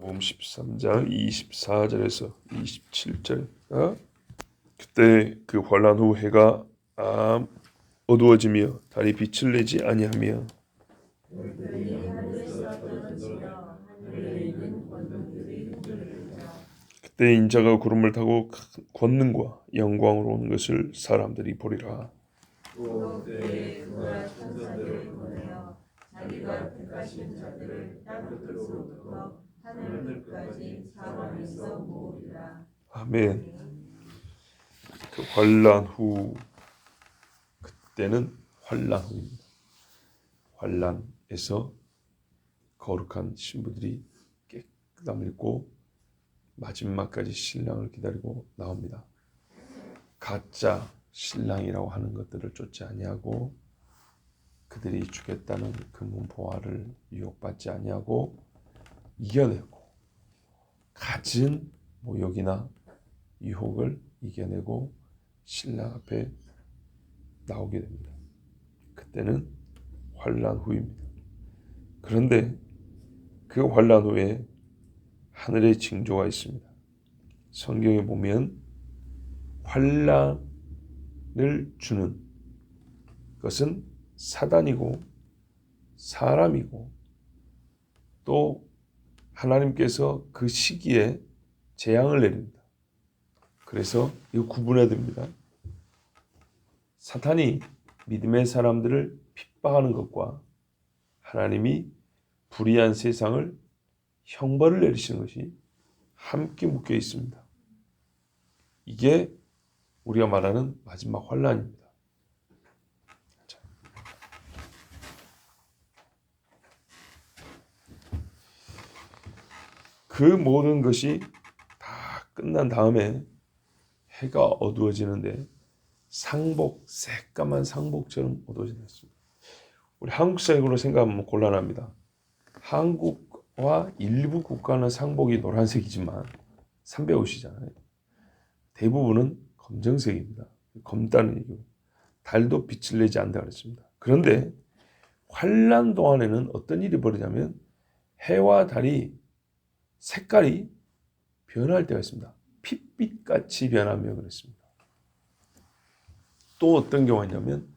마태복음 13장 24절에서 27절. 그때 그 환란 후 해가 어두워지며 달이 빛을 내지 아니하며 그때 인자가 구름을 타고 큰 권능과 영광으로 오는 것을 사람들이 보리라. 또 그때 그가 천사들을 보내어 자기가 택하신 자들을 땅 끝으로부터 하늘 끝까지 사방에서 모으리라. 아멘. 그 환란 후, 그때는 환란 후입니다. 환란에서 거룩한 신부들이 깨끗함을 입고 마지막까지 신랑을 기다리고 나옵니다. 가짜 신랑이라고 하는 것들을 쫓지 아니하고 그들이 주겠다는 금은보화를 유혹받지 아니하고 이겨내고 갖은 모욕이나 유혹을 이겨내고 신랑 앞에 나오게 됩니다. 그때는 환란 후입니다. 그런데 그 환란 후에 하늘의 징조가 있습니다. 성경에 보면 환란을 주는 것은 사단이고 사람이고 또 하나님께서 그 시기에 재앙을 내립니다. 그래서 이거 구분해야 됩니다. 사탄이 믿음의 사람들을 핍박하는 것과 하나님이 불의한 세상을 형벌을 내리시는 것이 함께 묶여 있습니다. 이게 우리가 말하는 마지막 환란입니다. 그 모든 것이 다 끝난 다음에 해가 어두워지는데 새까만 상복처럼 어두워졌습니다. 우리 한국 사회로 생각하면 곤란합니다. 한국과 일부 국가는 상복이 노란색이지만 삼배옷이잖아요. 대부분은 검정색입니다. 검다는 얘기고 달도 빛을 내지 않는다 그랬습니다. 그런데 환란 동안에는 어떤 일이 벌어지냐면 해와 달이 색깔이 변할 때가 있습니다. 핏빛같이 변하며 그랬습니다. 또 어떤 경우가 있냐면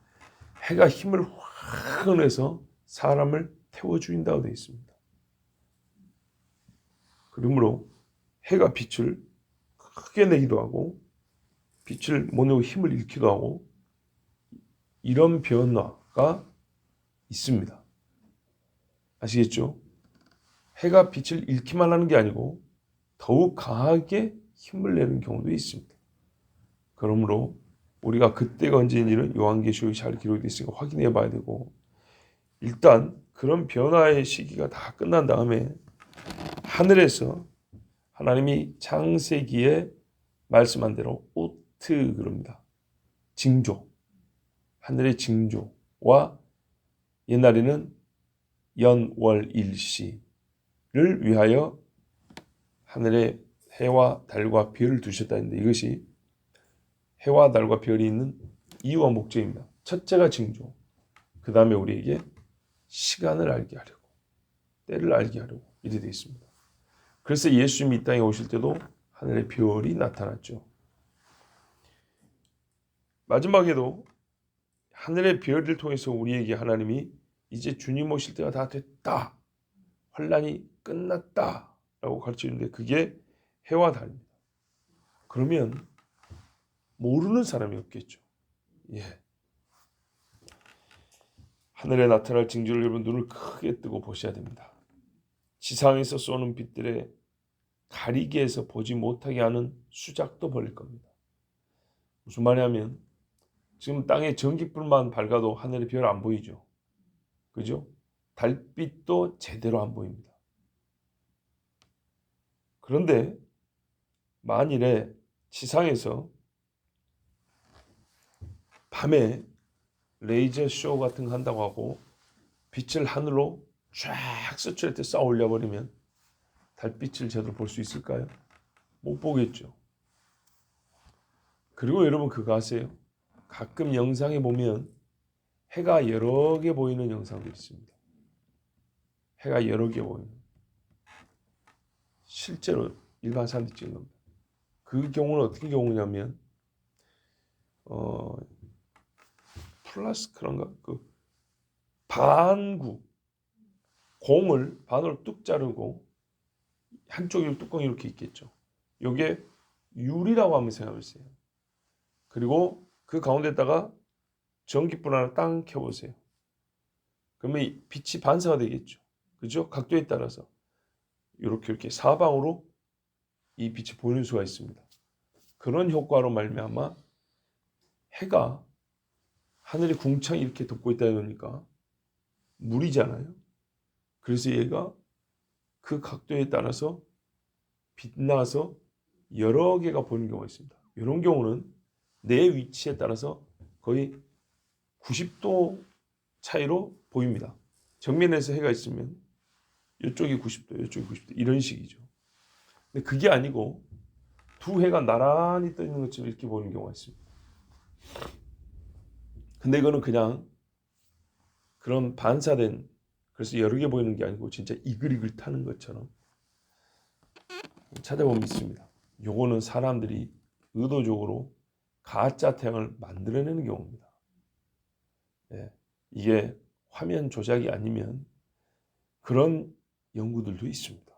해가 힘을 확 내서 사람을 태워 죽인다고 되어 있습니다. 그러므로 해가 빛을 크게 내기도 하고 빛을 못 내고 힘을 잃기도 하고 이런 변화가 있습니다. 아시겠죠? 해가 빛을 잃기만 하는 게 아니고 더욱 강하게 힘을 내는 경우도 있습니다. 그러므로 우리가 그때가 언제인지는 요한계시록에 잘 기록되어 있으니까 확인해 봐야 되고 일단 그런 변화의 시기가 다 끝난 다음에 하늘에서 하나님이 창세기에 말씀한 대로 오트 그럽니다. 징조, 하늘의 징조와 옛날에는 연월일시를 위하여 하늘에 해와 달과 별을 두셨다 했는데 이것이 해와 달과 별이 있는 이유와 목적입니다. 첫째가 징조, 그 다음에 우리에게 시간을 알게 하려고, 때를 알게 하려고 이렇게 되어 있습니다. 그래서 예수님이 이 땅에 오실 때도 하늘의 별이 나타났죠. 마지막에도 하늘의 별을 통해서 우리에게 하나님이 이제 주님 오실 때가 다 됐다, 환란이 끝났다 라고 가르치는데 그게 해와 달입니다. 그러면 모르는 사람이 없겠죠. 하늘에 나타날 징조를 여러분 눈을 크게 뜨고 보셔야 됩니다. 지상에서 쏘는 빛들에 가리게 해서 보지 못하게 하는 수작도 벌릴 겁니다. 무슨 말이냐면 지금 땅에 전기불만 밝아도 하늘에 별 안 보이죠. 그죠? 달빛도 제대로 안 보입니다. 그런데 만일에 지상에서 밤에 레이저 쇼 같은 거 한다고 하고 빛을 하늘로 쫙 스치할 때 쏴 올려버리면 달빛을 제대로 볼 수 있을까요? 못 보겠죠. 그리고 여러분 그거 아세요? 가끔 영상에 보면 해가 여러 개 보이는 영상도 있습니다. 해가 여러 개 보이는. 실제로 일반 사람들이 찍은 겁니다. 그 경우는 어떻게 경우냐면 플라스 그런가 그 반구 공을 반으로 뚝 자르고 한쪽에 뚜껑이 이렇게 있겠죠. 이게 유리라고 하면 생각해보세요. 그리고 그 가운데다가 전기불 하나 땅 켜보세요. 그러면 이 빛이 반사가 되겠죠. 그죠? 각도에 따라서 이렇게 사방으로 이 빛이 보이는 수가 있습니다. 그런 효과로 말미암아 해가 하늘에 궁창이 이렇게 덮고 있다 보니까 물이잖아요. 그래서 얘가 그 각도에 따라서 빛나서 여러 개가 보이는 경우가 있습니다. 이런 경우는 내 위치에 따라서 거의 90도 차이로 보입니다. 정면에서 해가 있으면 이쪽이 90도, 이쪽이 90도 이런 식이죠. 근데 그게 아니고 두 해가 나란히 떠 있는 것처럼 이렇게 보이는 경우가 있습니다. 근데 이거는 그냥 그런 반사된 그래서 여러 개 보이는 게 아니고 진짜 이글이글 타는 것처럼 찾아보면 있습니다. 요거는 사람들이 의도적으로 가짜 태양을 만들어내는 경우입니다. 예, 이게 화면 조작이 아니면 그런 연구들도 있습니다.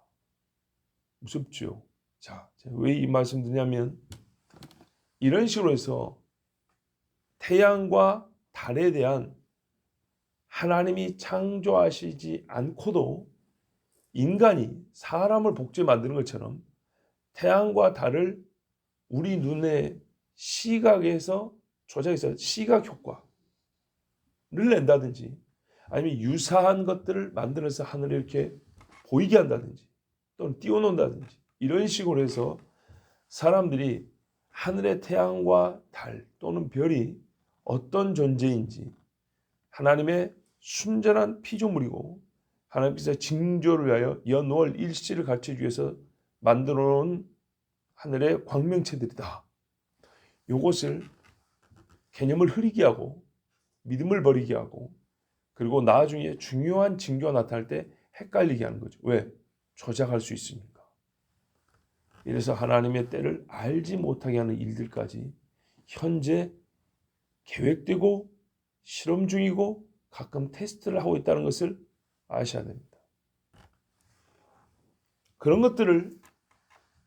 무섭죠? 자, 왜 이 말씀 드냐면 이런 식으로 해서 태양과 달에 대한 하나님이 창조하시지 않고도 인간이 사람을 복제 만드는 것처럼 태양과 달을 우리 눈의 시각에서 조작해서 시각 효과를 낸다든지 아니면 유사한 것들을 만들어서 하늘에 이렇게 보이게 한다든지 또는 띄워놓는다든지 이런 식으로 해서 사람들이 하늘의 태양과 달 또는 별이 어떤 존재인지 하나님의 순전한 피조물이고 하나님께서 징조를 위하여 연월 일시를 갖추기 위해서 만들어 놓은 하늘의 광명체들이다. 이것을 개념을 흐리게 하고 믿음을 버리게 하고 그리고 나중에 중요한 징조가 나타날 때 헷갈리게 하는 거죠. 왜? 조작할 수 있으니까. 이래서 하나님의 때를 알지 못하게 하는 일들까지 현재 계획되고 실험 중이고 가끔 테스트를 하고 있다는 것을 아셔야 됩니다. 그런 것들을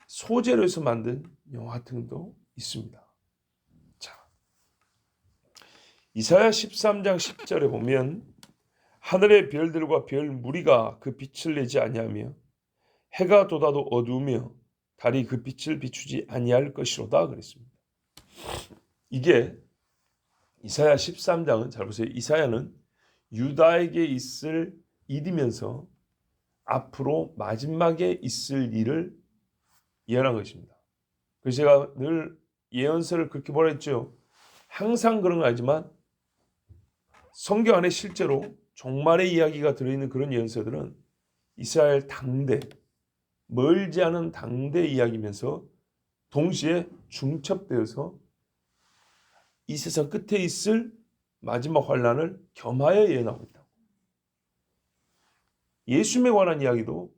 소재로 해서 만든 영화 같은 것도 있습니다. 자, 이사야 13장 10절에 보면 하늘의 별들과 별 무리가 그 빛을 내지 아니하며 해가 돋아도 어두우며 달이 그 빛을 비추지 아니할 것이로다 그랬습니다. 이게 이사야 13장은 잘 보세요. 이사야는 유다에게 있을 일이면서 앞으로 마지막에 있을 일을 예언한 것입니다. 그래서 제가 늘 예언서를 그렇게 뭐라 했죠. 항상 그런 건 아니지만 성경 안에 실제로 종말의 이야기가 들어있는 그런 예언서들은 이스라엘 당대, 멀지 않은 당대 이야기면서 동시에 중첩되어서 이 세상 끝에 있을 마지막 환란을 겸하여 예언하고 있다. 예수님에 관한 이야기도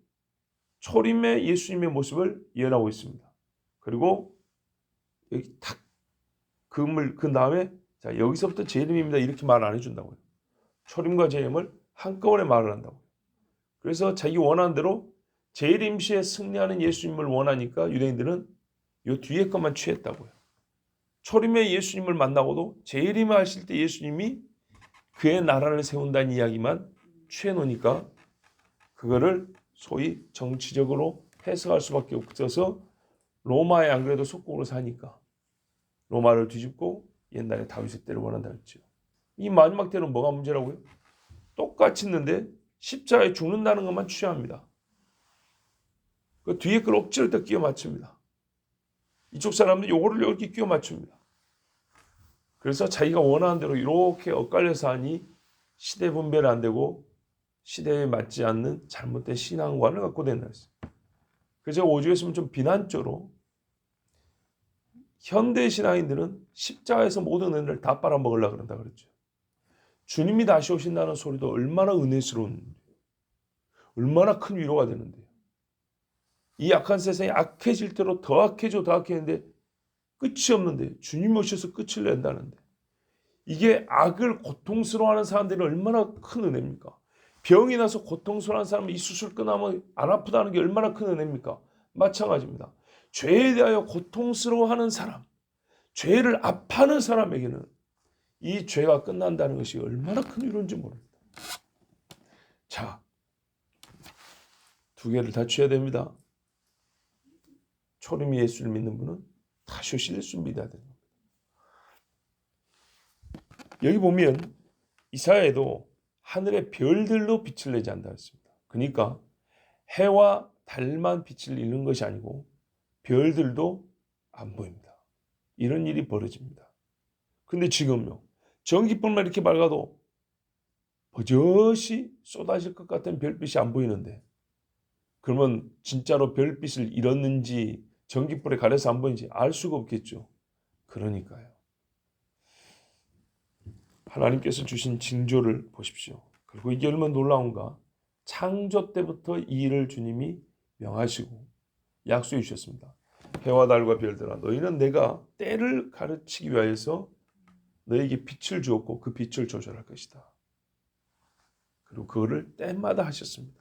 초림의 예수님의 모습을 예언하고 있습니다. 그리고 여기 탁 그 다음에 자 여기서부터 재림입니다 이렇게 말 안 해준다고요. 초림과 재림을 한꺼번에 말을 한다고요. 그래서 자기 원하는 대로 재림 시에 승리하는 예수님을 원하니까 유대인들은 요 뒤에 것만 취했다고요. 초림의 예수님을 만나고도 재림하실 때 예수님이 그의 나라를 세운다는 이야기만 취해놓으니까 그거를 소위 정치적으로 해석할 수밖에 없어서 로마에 안 그래도 속국으로 사니까 로마를 뒤집고 옛날에 다윗의 때를 원한다 했죠. 이 마지막 때는 뭐가 문제라고요? 똑같이 있는데 십자가에 죽는다는 것만 취합니다. 그 뒤에 걸 억지로 더 끼워 맞춥니다. 이쪽 사람들이 요거를 이렇게 끼워 맞춥니다. 그래서 자기가 원하는 대로 이렇게 엇갈려서 하니 시대 분별이 안 되고 시대에 맞지 않는 잘못된 신앙관을 갖고 된다 했어요. 그래서 제가 오죽했으면 좀 비난적으로 현대 신앙인들은 십자가에서 모든 은혜를 다 빨아먹으려고 그런다 그랬죠. 주님이 다시 오신다는 소리도 얼마나 은혜스러운, 얼마나 큰 위로가 되는데요. 이 악한 세상이 악해질 대로 더 악해져 더 악해지는데 끝이 없는데 주님 오셔서 끝을 낸다는데 이게 악을 고통스러워하는 사람들이 얼마나 큰 은혜입니까? 병이 나서 고통스러워하는 사람은 이 수술 끝나면 안 아프다는 게 얼마나 큰 은혜입니까? 마찬가지입니다. 죄에 대하여 고통스러워하는 사람, 죄를 아파하는 사람에게는 이 죄가 끝난다는 것이 얼마나 큰 위로인지 모릅니다. 자, 두 개를 다 취해야 됩니다. 초림이 예수를 믿는 분은 다시 오실 예수를 믿어야 됩니다. 여기 보면 이사야에도 하늘의 별들로 빛을 내지 않는다 했습니다. 그러니까 해와 달만 빛을 잃는 것이 아니고 별들도 안 보입니다. 이런 일이 벌어집니다. 근데 지금요. 전기불만 이렇게 밝아도 버젓이 쏟아질 것 같은 별빛이 안 보이는데 그러면 진짜로 별빛을 잃었는지 전기불에 가려서 안 보이는지 알 수가 없겠죠. 그러니까요. 하나님께서 주신 징조를 보십시오. 그리고 이게 얼마나 놀라운가. 창조 때부터 이 일을 주님이 명하시고 약속해 주셨습니다. 해와 달과 별들아 너희는 내가 때를 가르치기 위하여서 너에게 빛을 주었고 그 빛을 조절할 것이다. 그리고 그거를 때마다 하셨습니다.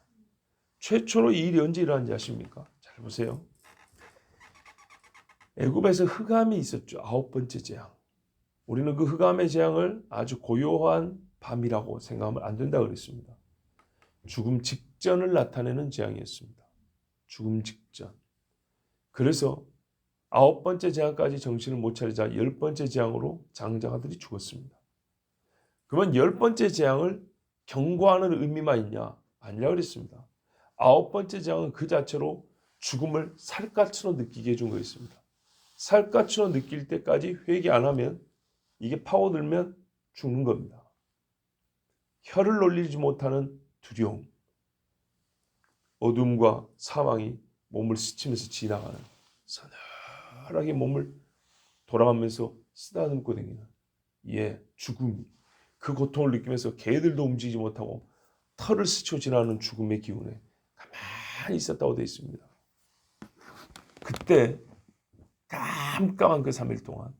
최초로 이 일이 언제 일어난지 아십니까? 잘 보세요. 애굽에서 흑암이 있었죠. 9번째 재앙. 우리는 그 흑암의 재앙을 아주 고요한 밤이라고 생각하면 안 된다고 그랬습니다. 죽음 직전을 나타내는 재앙이었습니다. 죽음 직전. 그래서 9번째 재앙까지 정신을 못 차리자 10번째 재앙으로 장자가들이 죽었습니다. 그러면 10번째 재앙을 경고하는 의미만 있냐? 아니라고 그랬습니다. 9번째 재앙은 그 자체로 죽음을 살갗으로 느끼게 해준 거였습니다. 살갗으로 느낄 때까지 회개 안 하면 이게 파고들면 죽는 겁니다. 혀를 놀리지 못하는 두려움, 어둠과 사망이 몸을 스치면서 지나가는 서늘하게 몸을 돌아가면서 쓰다듬고 다니는 죽음이 그 고통을 느끼면서 개들도 움직이지 못하고 털을 스쳐 지나가는 죽음의 기운에 가만히 있었다고 되어 있습니다. 그때 깜깜한 그 3일 동안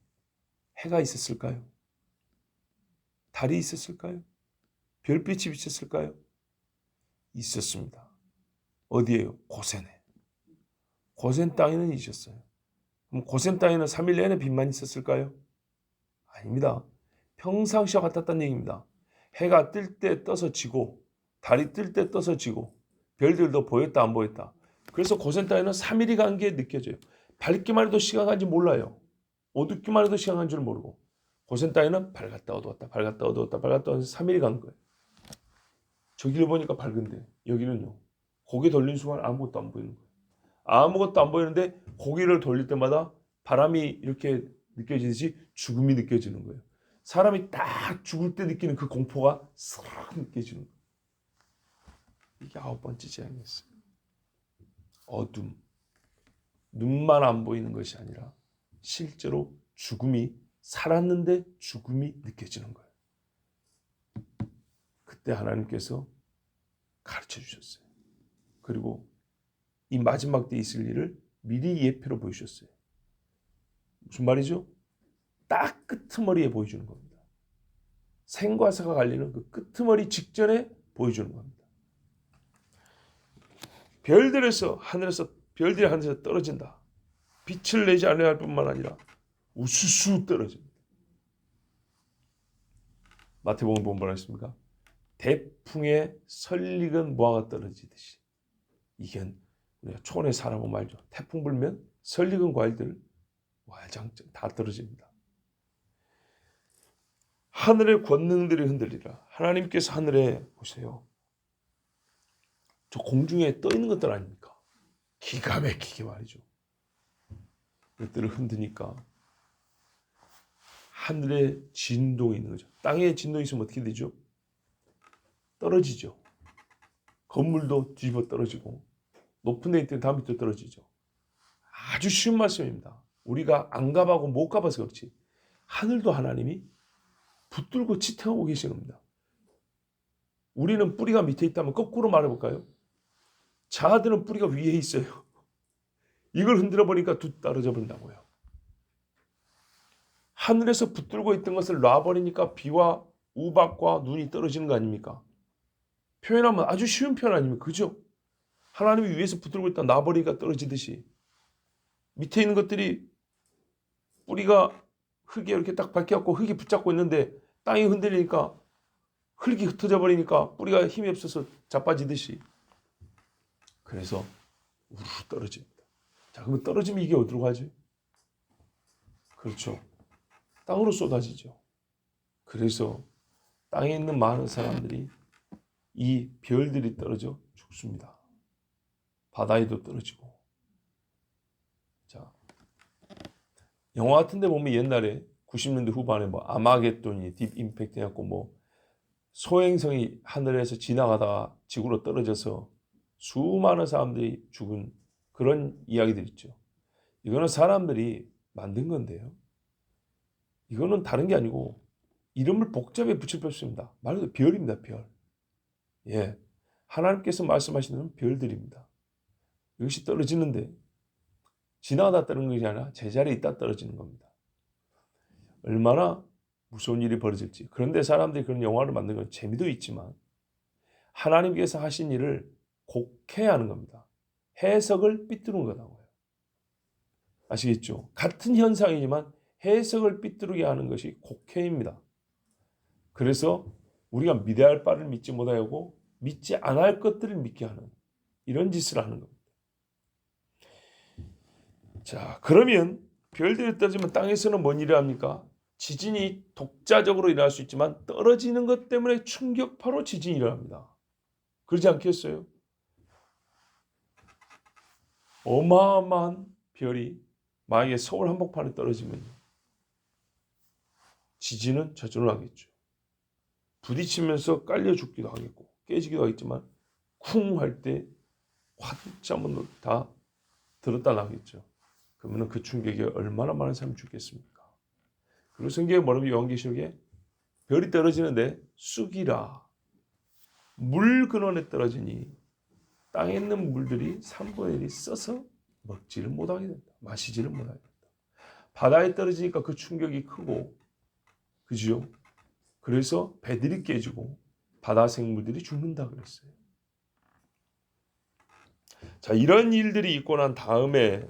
해가 있었을까요? 달이 있었을까요? 별빛이 비쳤을까요? 있었습니다. 어디에요? 고센에. 고센 땅에는 있었어요. 그럼 고센 땅에는 3일 내내 빛만 있었을까요? 아닙니다. 평상시와 같았다는 얘기입니다. 해가 뜰 때 떠서 지고 달이 뜰 때 떠서 지고 별들도 보였다 안 보였다. 그래서 고센 땅에는 3일이 간 게 느껴져요. 밝기만 해도 시간 간지 몰라요. 어둡기만 해도 시간 간 줄 모르고 고센 땅에는 밝았다 어두웠다 밝았다 어두웠다 밝았다 어두웠다 3일이 간 거예요. 저기를 보니까 밝은데 여기는요. 고개 돌린 순간 아무것도 안 보이는 거예요. 아무것도 안 보이는데 고개를 돌릴 때마다 바람이 이렇게 느껴지듯이 죽음이 느껴지는 거예요. 사람이 딱 죽을 때 느끼는 그 공포가 싹 느껴지는 거예요. 이게 9번째 재앙이었어요. 어둠. 눈만 안 보이는 것이 아니라 실제로 죽음이 살았는데 죽음이 느껴지는 거예요. 그때 하나님께서 가르쳐 주셨어요. 그리고 이 마지막 때 있을 일을 미리 예표로 보여주셨어요. 무슨 말이죠? 딱 끄트머리에 보여주는 겁니다. 생과 사가 갈리는 그 끄트머리 직전에 보여주는 겁니다. 별들이 하늘에서 떨어진다. 빛을 내지 않아야 할 뿐만 아니라 우수수 떨어집니다. 마태복음 보면 뭐라 했습니까? 대풍에 설익은 무화과 떨어지듯이. 이게 우리가 촌에 살아보면 알죠. 태풍 불면 설익은 과일들 와장창 다 떨어집니다. 하늘의 권능들이 흔들리라. 하나님께서 하늘에 보세요. 저 공중에 떠 있는 것들 아닙니까? 기가 막히게 말이죠. 이것들을 흔드니까 하늘에 진동이 있는 거죠. 땅에 진동이 있으면 어떻게 되죠? 떨어지죠. 건물도 뒤집어 떨어지고 높은 데 있을 때 다 밑으로 떨어지죠. 아주 쉬운 말씀입니다. 우리가 안 가봐고 못 가봐서 그렇지 하늘도 하나님이 붙들고 지탱하고 계시는 겁니다. 우리는 뿌리가 밑에 있다면 거꾸로 말해볼까요? 자아들은 뿌리가 위에 있어요. 이걸 흔들어 버리니까 뚝 떨어져 버린다고요. 하늘에서 붙들고 있던 것을 놔버리니까 비와 우박과 눈이 떨어지는 거 아닙니까? 표현하면 아주 쉬운 표현 아닙니까? 그죠? 하나님이 위에서 붙들고 있다 놔버리니까 떨어지듯이 밑에 있는 것들이 뿌리가 흙에 이렇게 딱 박혀갖고 흙이 붙잡고 있는데 땅이 흔들리니까 흙이 흩어져 버리니까 뿌리가 힘이 없어서 자빠지듯이 그래서 우르르 떨어집니다. 자, 그러면 떨어지면 이게 어디로 가지? 그렇죠. 땅으로 쏟아지죠. 그래서 땅에 있는 많은 사람들이 이 별들이 떨어져 죽습니다. 바다에도 떨어지고. 자, 영화 같은데 보면 옛날에 90년대 후반에 뭐 아마겟돈이 딥 임팩트 해갖고 뭐 소행성이 하늘에서 지나가다가 지구로 떨어져서 수많은 사람들이 죽은 그런 이야기들 있죠. 이거는 사람들이 만든 건데요. 이거는 다른 게 아니고 이름을 복잡하게 붙일 필요 없습니다. 말 그대로 별입니다. 별. 예, 하나님께서 말씀하시는 별들입니다. 이것이 떨어지는데 지나가다 떨어지는 것이 아니라 제자리에 있다 떨어지는 겁니다. 얼마나 무서운 일이 벌어질지. 그런데 사람들이 그런 영화를 만든 건 재미도 있지만 하나님께서 하신 일을 곡해하는 겁니다. 해석을 삐뚤은 거라고요. 아시겠죠? 같은 현상이지만 해석을 삐뚤게 하는 것이 곡해입니다. 그래서 우리가 믿어야 할 바를 믿지 못하고 믿지 않을 할 것들을 믿게 하는 이런 짓을 하는 겁니다. 자, 그러면 별들이 떨어지면 땅에서는 뭔 일을 합니까? 지진이 독자적으로 일어날 수 있지만 떨어지는 것 때문에 충격파로 지진이 일어납니다. 그러지 않겠어요? 어마어마한 별이 만약에 서울 한복판에 떨어지면 지진은 저절로 하겠죠. 부딪히면서 깔려 죽기도 하겠고 깨지기도 하겠지만 쿵 할 때 화들짝 다 들었다 나겠죠. 그러면 그 충격에 얼마나 많은 사람이 죽겠습니까? 그리고 성경에 뭐라고 요한계시록에 별이 떨어지는데 쑥이라 물 근원에 떨어지니 땅에 있는 물들이 3분의 1이 써서 먹지를 못하게 된다. 마시지를 못하게 된다. 바다에 떨어지니까 그 충격이 크고 그죠? 그래서 배들이 깨지고 바다 생물들이 죽는다 그랬어요. 자, 이런 일들이 있고 난 다음에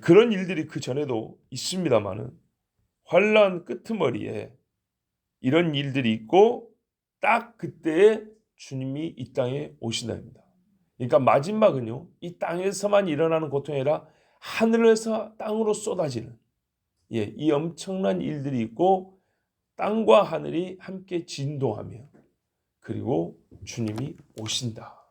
그런 일들이 그 전에도 있습니다만은 환란 끄트머리에 이런 일들이 있고 딱 그때에 주님이 이 땅에 오신다입니다. 그러니까 마지막은요, 이 땅에서만 일어나는 고통이 아니라 하늘에서 땅으로 쏟아지는 이 엄청난 일들이 있고 땅과 하늘이 함께 진동하며 그리고 주님이 오신다.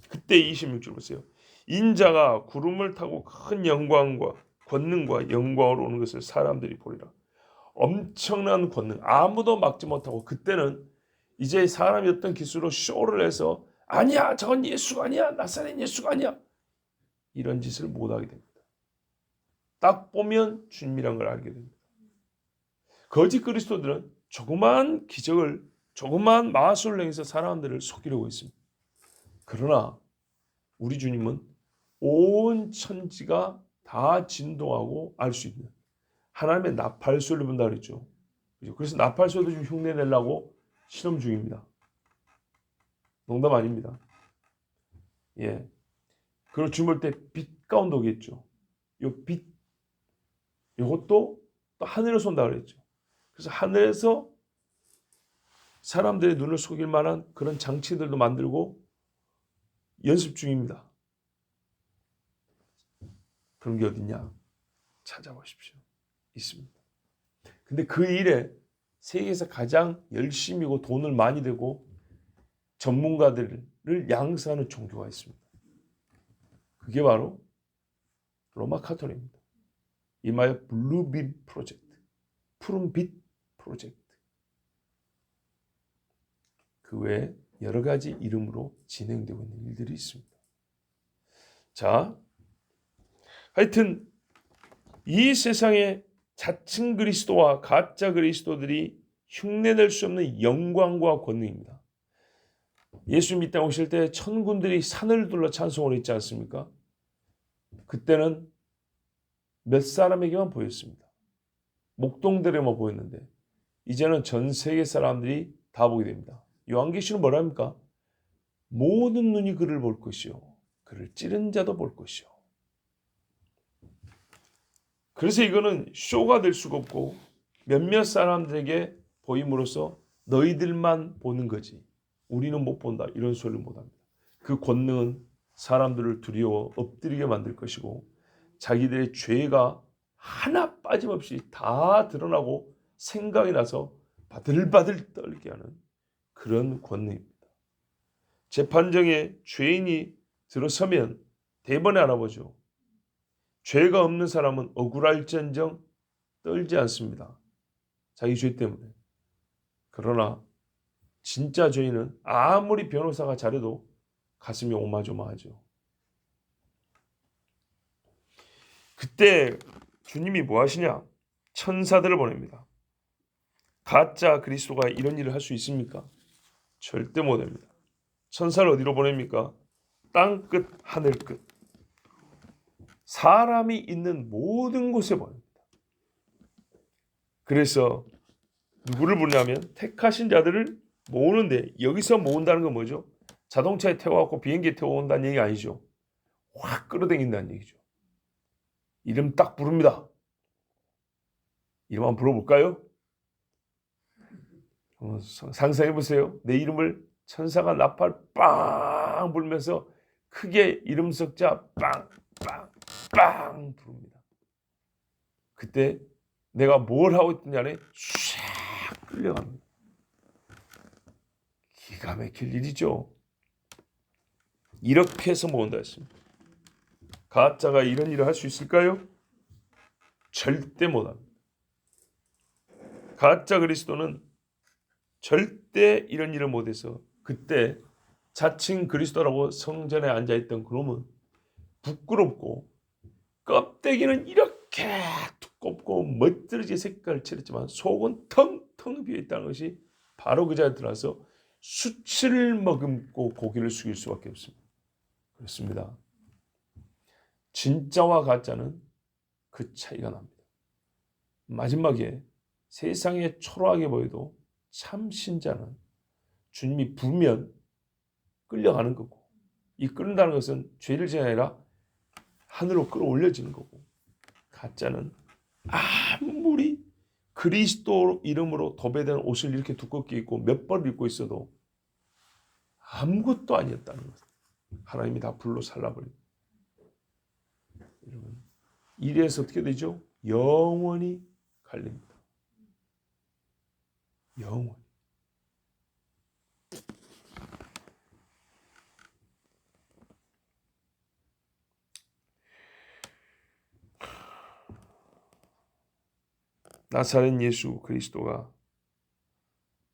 그때 26절 보세요. 인자가 구름을 타고 큰 영광과 권능과 영광으로 오는 것을 사람들이 보리라. 엄청난 권능, 아무도 막지 못하고 그때는 이제 사람이 어떤 기술로 쇼를 해서 아니야, 저건 예수가 아니야, 나사렛 예수가 아니야, 이런 짓을 못하게 됩니다. 딱 보면 주님이란 걸 알게 됩니다. 거짓 그리스도들은 조그만 기적을, 조그만 마술을 행해서 사람들을 속이려고 있습니다. 그러나 우리 주님은 온 천지가 다 진동하고 알 수 있는 하나님의 나팔소리를 본다 그랬죠. 그래서 나팔소리도 좀 흉내 내려고 실험 중입니다. 농담 아닙니다. 예. 그리고 주물 때 빛 가운데 오겠죠. 요 빛, 요것도 또 하늘에서 온다 그랬죠. 그래서 하늘에서 사람들의 눈을 속일 만한 그런 장치들도 만들고 연습 중입니다. 그런 게 어딨냐? 찾아보십시오. 있습니다. 근데 그 일에 세계에서 가장 열심히고 돈을 많이 들고 전문가들을 양성하는 종교가 있습니다. 그게 바로 로마 카톨릭입니다. 이마야 블루빛 프로젝트, 푸른빛 프로젝트. 그 외에 여러 가지 이름으로 진행되고 있는 일들이 있습니다. 자, 하여튼 이 세상에 자칭 그리스도와 가짜 그리스도들이 흉내낼 수 없는 영광과 권능입니다. 예수님 이 땅에 오실 때 천군들이 산을 둘러 찬송을 했지 않습니까? 그때는 몇 사람에게만 보였습니다. 목동들에만 보였는데 이제는 전 세계 사람들이 다 보게 됩니다. 요한계시는 뭐랍니까? 모든 눈이 그를 볼 것이요 그를 찌른 자도 볼 것이요. 그래서 이거는 쇼가 될 수가 없고 몇몇 사람들에게 보임으로써 너희들만 보는 거지 우리는 못 본다 이런 소리를 못합니다. 그 권능은 사람들을 두려워 엎드리게 만들 것이고 자기들의 죄가 하나 빠짐없이 다 드러나고 생각이 나서 바들바들 떨게 하는 그런 권능입니다. 재판정에 죄인이 들어서면 대번에 알아보죠. 죄가 없는 사람은 억울할지언정 떨지 않습니다. 자기 죄 때문에. 그러나 진짜 죄인은 아무리 변호사가 잘해도 가슴이 오마조마하죠. 그때 주님이 뭐 하시냐? 천사들을 보냅니다. 가짜 그리스도가 이런 일을 할 수 있습니까? 절대 못합니다. 천사를 어디로 보냅니까? 땅끝 하늘끝 사람이 있는 모든 곳에 보냅니다. 그래서 누구를 부르냐면 택하신 자들을 모으는데 여기서 모은다는 건 뭐죠? 자동차에 태워갖고 비행기에 태워온다는 얘기 아니죠. 확 끌어당긴다는 얘기죠. 이름 딱 부릅니다. 이름 한번 불러볼까요? 상상해보세요. 내 이름을 천사가 나팔 빵 불면서 크게 이름 석자 빵 빵 빵 부릅니다. 그때 내가 뭘 하고 있느냐 안에 쫙 끌려갑니다. 기가 막힐 일이죠. 이렇게 해서 모은다 했습니다. 가짜가 이런 일을 할 수 있을까요? 절대 못합니다. 가짜 그리스도는 절대 이런 일을 못해서 그때 자칭 그리스도라고 성전에 앉아있던 그놈은 부끄럽고 껍데기는 이렇게 두껍고 멋들어지게 색깔을 칠했지만 속은 텅텅 비어있다는 것이 바로 그 자리에 들어가서 수치를 머금고 고개를 숙일 수밖에 없습니다. 그렇습니다. 진짜와 가짜는 그 차이가 납니다. 마지막에 세상에 초라하게 보여도 참 신자는 주님이 부면 끌려가는 거고 이 끌는다는 것은 죄를 지가 아니라 하늘로 끌어올려지는 거고 가짜는 아무리 그리스도 이름으로 도배된 옷을 이렇게 두껍게 입고 몇 벌 입고 있어도 아무것도 아니었다는 것. 하나님이 다 불로 살라버립니다. 여러분, 이래서 어떻게 되죠? 영원히 갈립니다. 영원히. 나사렛 예수 그리스도가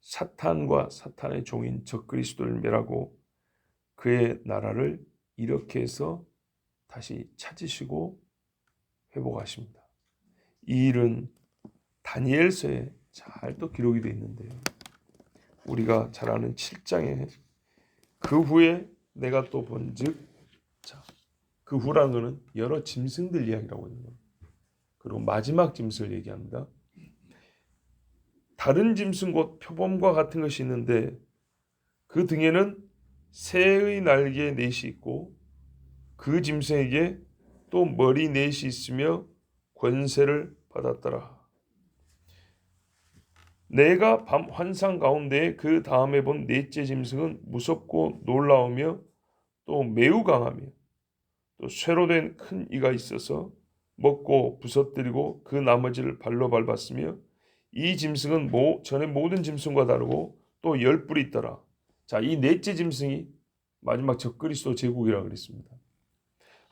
사탄과 사탄의 종인 적그리스도를 멸하고 그의 나라를 이렇게 해서 다시 찾으시고 회복하십니다. 이 일은 다니엘서에 잘 또 기록이 되어 있는데요. 우리가 잘 아는 7장에 그 후에 내가 또 본즉 그 후라는 것은 여러 짐승들 이야기라고 있는 겁니다. 그리고 마지막 짐승을 얘기합니다. 다른 짐승 곧 표범과 같은 것이 있는데 그 등에는 새의 날개 넷이 있고 그 짐승에게 또 머리 넷이 있으며 권세를 받았더라. 내가 밤 환상 가운데 그 다음에 본 넷째 짐승은 무섭고 놀라우며 또 매우 강하며 또 쇠로 된 큰 이가 있어서 먹고 부서뜨리고 그 나머지를 발로 밟았으며 이 짐승은 전에 모든 짐승과 다르고 또 10뿔이 있더라. 자, 이 넷째 짐승이 마지막 적그리스도 제국이라고 그랬습니다.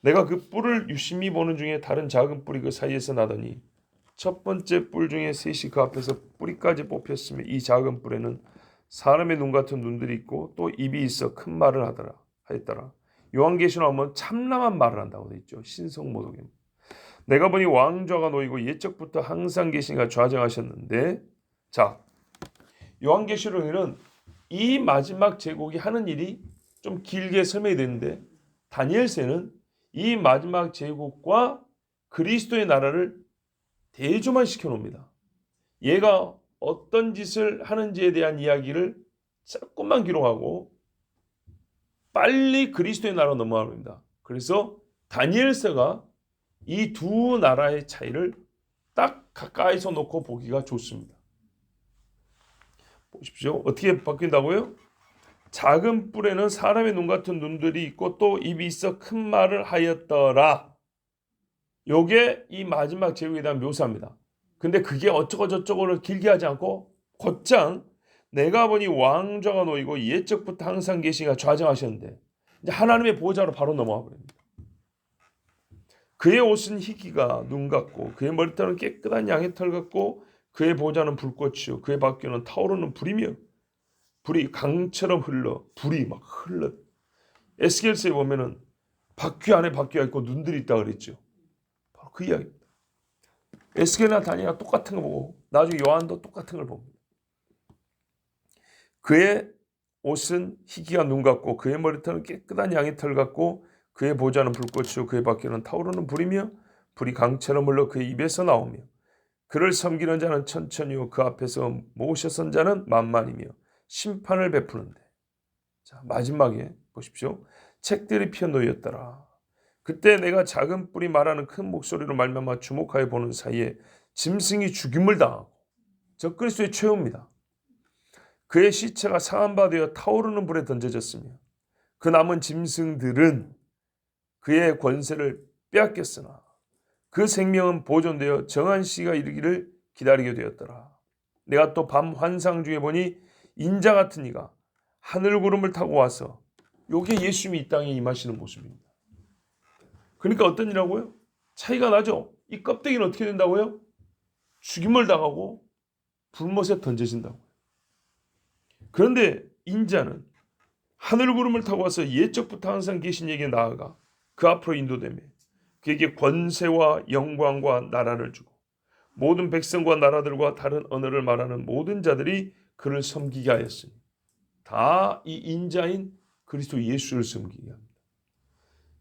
내가 그 뿔을 유심히 보는 중에 다른 작은 뿔이 그 사이에서 나더니 첫 번째 뿔 중에 셋이 그 앞에서 뿌리까지 뽑혔으며 이 작은 뿔에는 사람의 눈 같은 눈들이 있고 또 입이 있어 큰 말을 하였더라. 요한계시록 하면 참남한 말을 한다고 되어 있죠. 신성모독입니다. 내가 보니 왕좌가 놓이고 옛적부터 항상 계신 이가 좌정하셨는데 자, 요한계시록에는 이 마지막 제국이 하는 일이 좀 길게 설명이 되는데 다니엘서에는 이 마지막 제국과 그리스도의 나라를 대조만 시켜놓습니다. 얘가 어떤 짓을 하는지에 대한 이야기를 조금만 기록하고 빨리 그리스도의 나라로 넘어갑니다. 그래서 다니엘서가 이 두 나라의 차이를 딱 가까이서 놓고 보기가 좋습니다. 보십시오. 어떻게 바뀐다고요? 작은 뿔에는 사람의 눈 같은 눈들이 있고 또 입이 있어 큰 말을 하였더라. 요게 이 마지막 제국에 대한 묘사입니다. 근데 그게 어쩌고 저쩌고를 길게 하지 않고 곧장 내가 보니 왕좌가 놓이고 옛적부터 항상 계시가 좌정하셨는데 이제 하나님의 보좌로 바로 넘어가 버립니다. 그의 옷은 희기가 눈 같고 그의 머리털은 깨끗한 양의 털 같고 그의 보좌는 불꽃이요 그의 밖에는 타오르는 불이며 불이 강처럼 흘러 불이 막 흘러. 에스겔서에 보면은 바퀴 안에 바퀴가 있고 눈들이 있다 그랬죠. 바로 그 이야기입니다. 에스겔이나 다니엘이 똑같은 거 보고 나중에 요한도 똑같은 걸 봅니다. 그의 옷은 희기가 눈 같고 그의 머리털은 깨끗한 양의 털 같고 그의 보좌는 불꽃이요 그의 밖에는 타오르는 불이며 불이 강처럼 흘러 그의 입에서 나오며 그를 섬기는 자는 천천히요 그 앞에서 모셔선 자는 만만이며 심판을 베푸는데. 자, 마지막에 보십시오. 책들이 펴놓였더라. 그때 내가 작은 뿔이 말하는 큰 목소리로 말미암아 주목하여 보는 사이에 짐승이 죽임을 당하고 적그리스도의 최후입니다. 그의 시체가 상한 바 되어 타오르는 불에 던져졌으며 그 남은 짐승들은 그의 권세를 빼앗겼으나 그 생명은 보존되어 정한 시가 이르기를 기다리게 되었더라. 내가 또 밤 환상 중에 보니 인자 같은 이가 하늘 구름을 타고 와서 요게 예수님이 이 땅에 임하시는 모습입니다. 그러니까 어떤 일이라고요? 차이가 나죠. 이 껍데기는 어떻게 된다고요? 죽임을 당하고 불못에 던져진다고요. 그런데 인자는 하늘 구름을 타고 와서 옛적부터 항상 계신 이에게 나아가 그 앞으로 인도되며 그에게 권세와 영광과 나라를 주고 모든 백성과 나라들과 다른 언어를 말하는 모든 자들이 그를 섬기게 하였으니 다 이 인자인 그리스도 예수를 섬기게 합니다.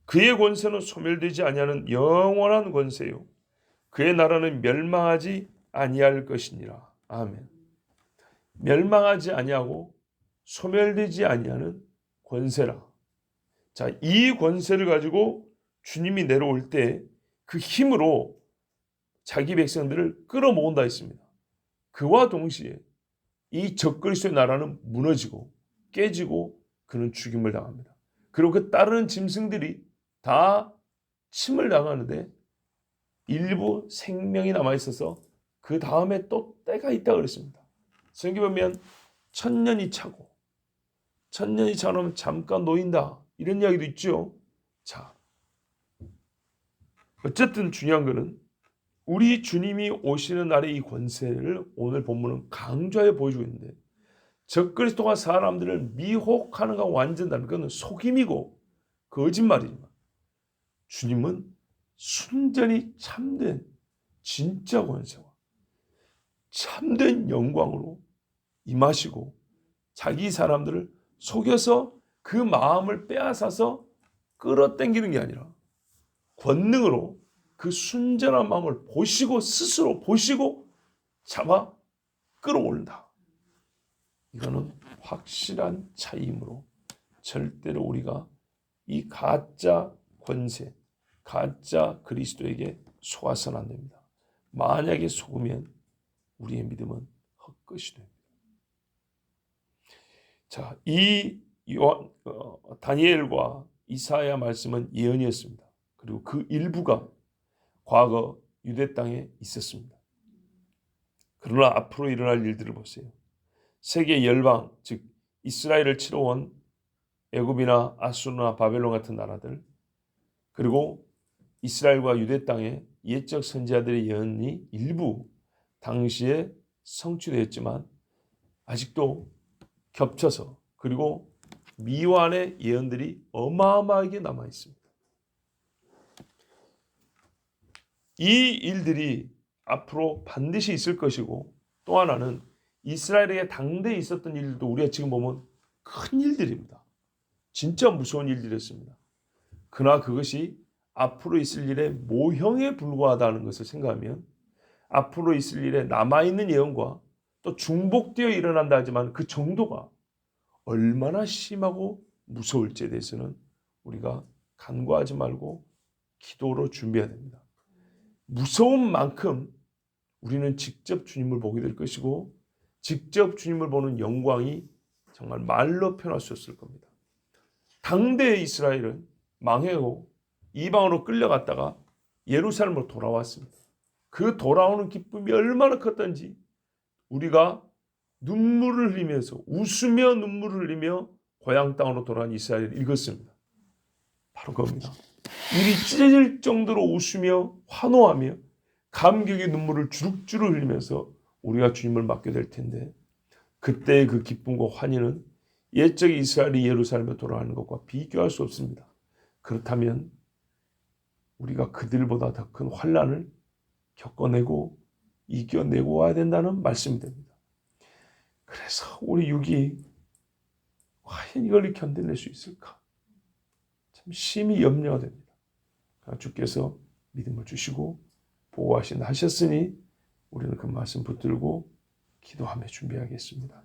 그의 권세는 소멸되지 아니하는 영원한 권세요 그의 나라는 멸망하지 아니할 것이니라. 아멘. 멸망하지 아니하고 소멸되지 아니하는 권세라. 자, 이 권세를 가지고 주님이 내려올 때 그 힘으로 자기 백성들을 끌어모은다 했습니다. 그와 동시에 이 적그리스도의 나라는 무너지고 깨지고 그는 죽임을 당합니다. 그리고 그 따르는 짐승들이 다 침을 당하는데 일부 생명이 남아있어서 그 다음에 또 때가 있다고 그랬습니다. 성경에 보면 천년이 차고 천년이 차면 잠깐 놓인다 이런 이야기도 있죠. 자, 어쨌든 중요한 것은 우리 주님이 오시는 날의 이 권세를 오늘 본문은 강조하여 보여주고 있는데 적그리스도가 사람들을 미혹하는 것과 완전 다른 것은 속임이고 거짓말이지만 주님은 순전히 참된 진짜 권세와 참된 영광으로 임하시고 자기 사람들을 속여서 그 마음을 빼앗아서 끌어당기는 게 아니라 권능으로 그 순전한 마음을 보시고 스스로 보시고 잡아 끌어올린다. 이거는 확실한 차이이므로 절대로 우리가 이 가짜 권세, 가짜 그리스도에게 속아서는 안 됩니다. 만약에 속으면 우리의 믿음은 헛것이 됩니다. 자, 이 다니엘과 이사야 말씀은 예언이었습니다. 그리고 그 일부가 과거 유대 땅에 있었습니다. 그러나 앞으로 일어날 일들을 보세요. 세계 열방, 즉 이스라엘을 치러 온 애굽이나 아수르나 바벨론 같은 나라들, 그리고 이스라엘과 유대 땅의 옛적 선지자들의 예언이 일부 당시에 성취되었지만 아직도 겹쳐서 그리고 미완의 예언들이 어마어마하게 남아 있습니다. 이 일들이 앞으로 반드시 있을 것이고 또 하나는 이스라엘의 당대에 있었던 일들도 우리가 지금 보면 큰 일들입니다. 진짜 무서운 일들이었습니다. 그러나 그것이 앞으로 있을 일의 모형에 불과하다는 것을 생각하면 앞으로 있을 일에 남아있는 예언과 또 중복되어 일어난다 하지만 그 정도가 얼마나 심하고 무서울지에 대해서는 우리가 간과하지 말고 기도로 준비해야 됩니다. 무서운 만큼 우리는 직접 주님을 보게 될 것이고 직접 주님을 보는 영광이 정말 말로 표현할 수 없을 겁니다. 당대의 이스라엘은 망해고 이방으로 끌려갔다가 예루살렘으로 돌아왔습니다. 그 돌아오는 기쁨이 얼마나 컸던지 우리가 눈물을 흘리면서 웃으며 눈물을 흘리며 고향 땅으로 돌아온 이스라엘을 읽었습니다. 바로 그겁니다. 입이 찢어질 정도로 웃으며 환호하며 감격의 눈물을 주룩주룩 흘리면서 우리가 주님을 맞게 될 텐데 그때의 그 기쁨과 환희는 옛적 이스라엘이 예루살렘에 돌아가는 것과 비교할 수 없습니다. 그렇다면 우리가 그들보다 더 큰 환난을 겪어내고 이겨내고 와야 된다는 말씀이 됩니다. 그래서 우리 육이 과연 이걸 견뎌낼 수 있을까? 참 심히 염려가 됩니다. 주께서 믿음을 주시고 보호하신다 하셨으니 우리는 그 말씀 붙들고 기도하며 준비하겠습니다.